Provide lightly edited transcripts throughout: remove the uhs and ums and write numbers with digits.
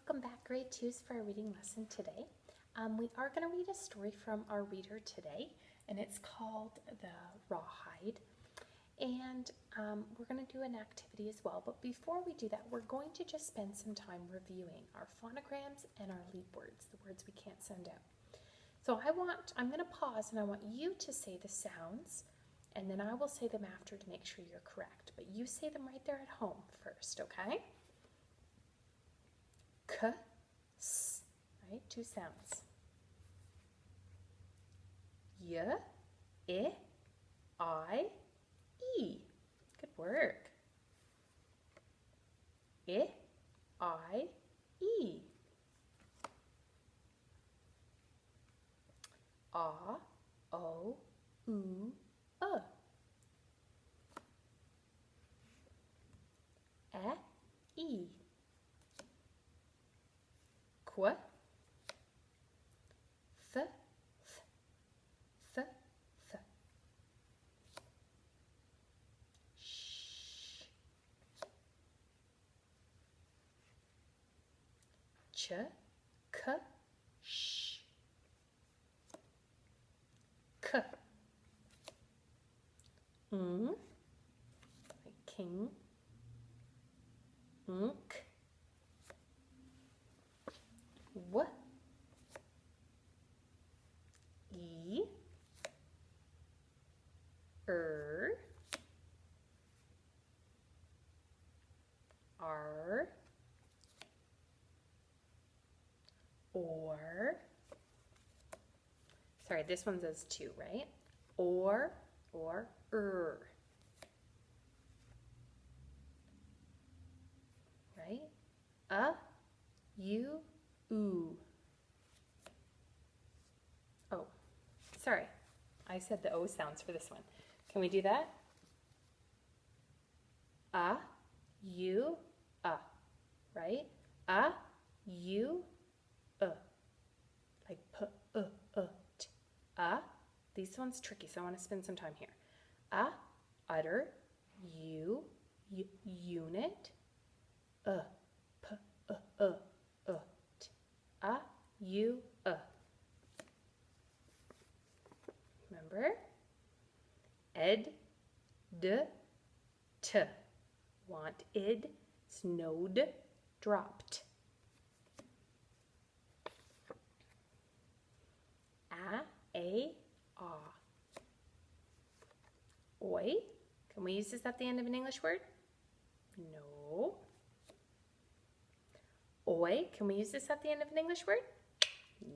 Welcome back, grade 2s, for our reading lesson today. We are going to read a story from our reader today, and it's called The Rawhide. And we're going to do an activity as well, but before we do that, we're going to just spend some time reviewing our phonograms and our leap words, the words we can't send out. So I'm going to pause, and I want you to say the sounds, and then I will say them after to make sure you're correct. But you say them right there at home first, okay? K, S, right? Two sounds. Y, I, E. Good work. I, E. O, U, E. Qu, th, th, th. Sh, ch, k, sh. K. Like king. Nk. W, E, R, or, sorry, this one says two, right? Or, right? U, oo. Oh, sorry. I said the O sounds for this one. Can we do that? U, right? U, like p, t. These one's tricky, so I want to spend some time here. Utter, U, unit, p, t. U, Remember? Ed, d, t. Want id, snowed, dropped. A, Oi. Can we use this at the end of an English word? No. Oi. Can we use this at the end of an English word?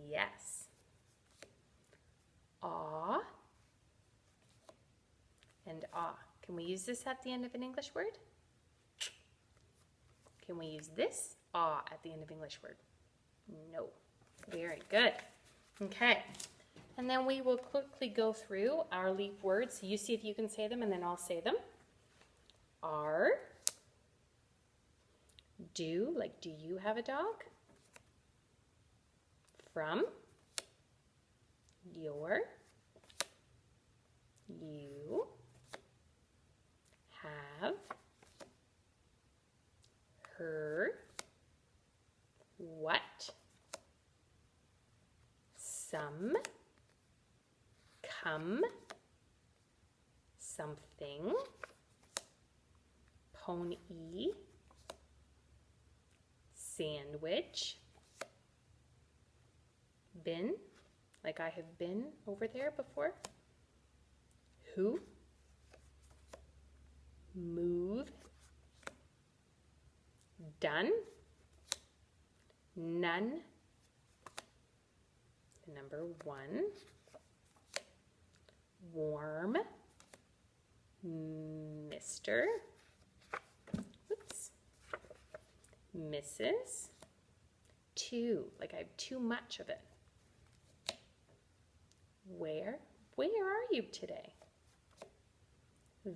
Yes. Aw and ah. Can we use this at the end of an English word? Can we use this at the end of English word? No. Very good. Okay. And then we will quickly go through our leap words. So you see if you can say them, and then I'll say them. Are, do, like do you have a dog? From, your, you, have, her, what, some, come, something, pony, sandwich, been, like I have been over there before, who, move, done, none, number 1, warm, Mr., oops, Mrs., too, like I have too much of it. Where are you today?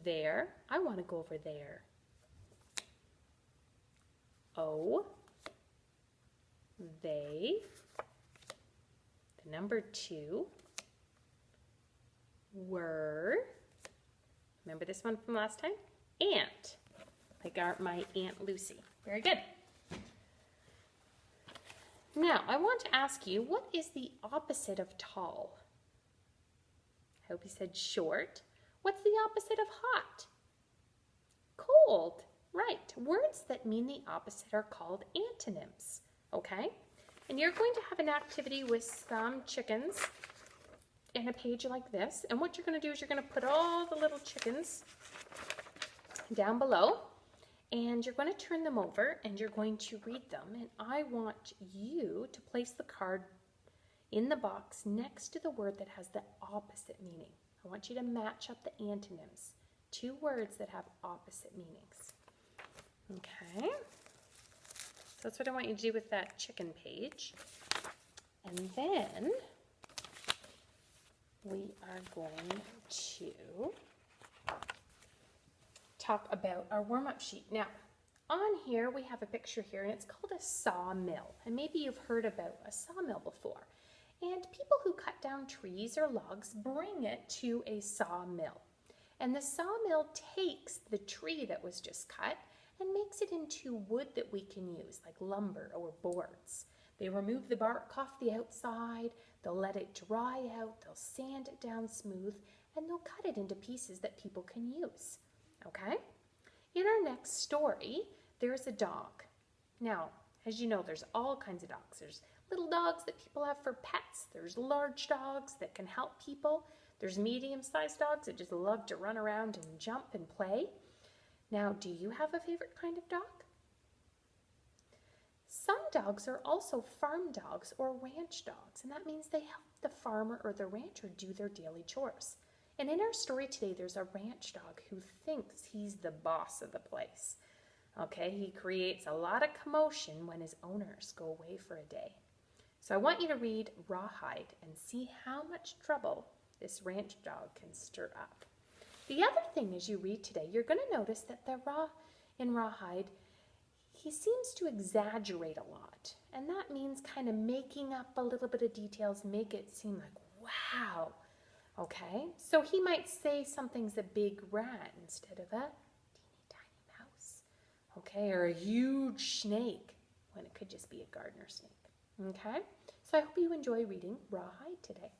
There, I want to go over there. Oh, they, the number 2, were, remember this one from last time? Aunt, like my Aunt Lucy. Very good. Now, I want to ask you, what is the opposite of tall? I hope you said short. What's the opposite of hot? Cold. Right. Words that mean the opposite are called antonyms. Okay? And you're going to have an activity with some chickens in a page like this. And what you're going to do is you're going to put all the little chickens down below. And you're going to turn them over and you're going to read them. And I want you to place the card in the box next to the word that has the opposite meaning. I want you to match up the antonyms. 2 words that have opposite meanings. Okay? So that's what I want you to do with that chicken page. And then we are going to talk about our warm-up sheet. Now, on here we have a picture here and it's called a sawmill. And maybe you've heard about a sawmill before. And people who cut down trees or logs bring it to a sawmill. And the sawmill takes the tree that was just cut and makes it into wood that we can use, like lumber or boards. They remove the bark off the outside, they'll let it dry out, they'll sand it down smooth, and they'll cut it into pieces that people can use. Okay? In our next story, there's a dog. Now, as you know, there's all kinds of dogs. There's little dogs that people have for pets. There's large dogs that can help people. There's medium-sized dogs that just love to run around and jump and play. Now, do you have a favorite kind of dog? Some dogs are also farm dogs or ranch dogs, and that means they help the farmer or the rancher do their daily chores. And in our story today, there's a ranch dog who thinks he's the boss of the place. Okay, he creates a lot of commotion when his owners go away for a day. So I want you to read Rawhide and see how much trouble this ranch dog can stir up. The other thing as you read today, you're going to notice that in Rawhide, he seems to exaggerate a lot. And that means kind of making up a little bit of details, make it seem like, wow. Okay, so he might say something's a big rat instead of a teeny tiny mouse. Okay, or a huge snake when it could just be a gardener snake. Okay, so I hope you enjoy reading Rawhide today.